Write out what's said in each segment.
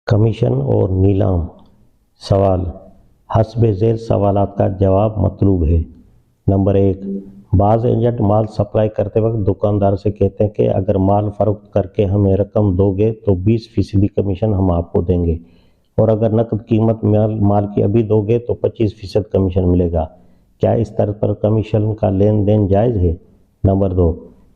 Commission اور نیلام سوال حسب ذیل سوالات کا جواب مطلوب ہے۔ نمبر 1، بعض ایجنٹ مال سپلائی کرتے وقت دکاندار سے کہتے ہیں کہ اگر مال فروخت کر کے ہمیں رقم دو گے تو 20% کمیشن ہم آپ کو دیں گے، اور اگر نقد قیمت مال کی ابھی دو گے تو 25% کمیشن ملے گا۔ کیا اس طرح پر کمیشن کا لین دین جائز ہے؟ نمبر 2،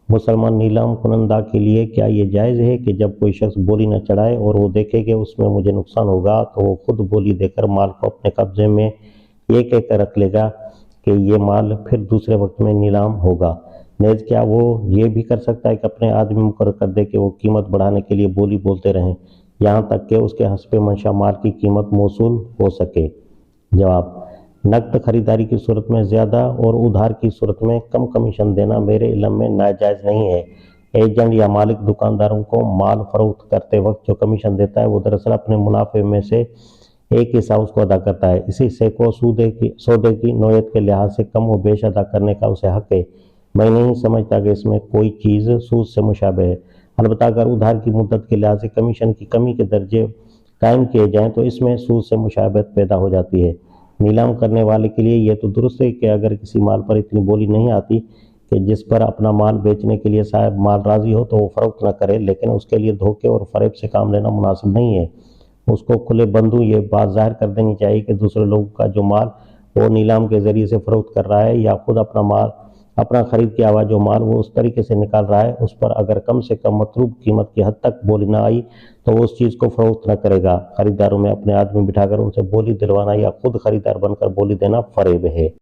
مسلمان نیلام کنندہ کے لیے کیا یہ جائز ہے کہ جب کوئی شخص بولی نہ چڑھائے اور وہ دیکھے کہ اس میں مجھے نقصان ہوگا تو وہ خود بولی دے کر مال کو اپنے قبضے میں یہ کہہ کر رکھ لے گا کہ یہ مال پھر دوسرے وقت میں نیلام ہوگا؟ نیز کیا وہ یہ بھی کر سکتا ہے کہ اپنے آدمی مقرر کر دے کہ وہ قیمت بڑھانے کے لیے بولی بولتے رہیں یہاں تک کہ اس کے حسب منشا مال کی قیمت موصول ہو سکے؟ جواب، نقد خریداری کی صورت میں زیادہ اور ادھار کی صورت میں کم کمیشن دینا میرے علم میں ناجائز نہیں ہے۔ ایجنٹ یا مالک دکانداروں کو مال فروخت کرتے وقت جو کمیشن دیتا ہے وہ دراصل اپنے منافع میں سے ایک حصہ اس کو ادا کرتا ہے۔ اس حصے کو سودے کی نوعیت کے لحاظ سے کم و بیش ادا کرنے کا اسے حق ہے۔ میں نہیں سمجھتا کہ اس میں کوئی چیز سود سے مشابہ ہے۔ البتہ اگر ادھار کی مدت کے لحاظ سے کمیشن کی کمی کے درجے قائم کیے جائیں تو اس میں سود سے مشابہت پیدا ہو جاتی ہے۔ نیلام کرنے والے کے لیے یہ تو درست ہے کہ اگر کسی مال پر اتنی بولی نہیں آتی کہ جس پر اپنا مال بیچنے کے لیے صاحب مال راضی ہو تو وہ فروخت نہ کرے، لیکن اس کے لیے دھوکے اور فریب سے کام لینا مناسب نہیں ہے۔ اس کو کھلے بندوں یہ بات ظاہر کر دینی چاہیے کہ دوسرے لوگوں کا جو مال وہ نیلام کے ذریعے سے فروخت کر رہا ہے یا خود اپنا خرید کیا ہوا جو مال وہ اس طریقے سے نکال رہا ہے، اس پر اگر کم سے کم مطلوب قیمت کی حد تک بولی نہ آئی تو وہ اس چیز کو فروخت نہ کرے گا۔ خریداروں میں اپنے آدمی بٹھا کر ان سے بولی دلوانا یا خود خریدار بن کر بولی دینا فریب ہے۔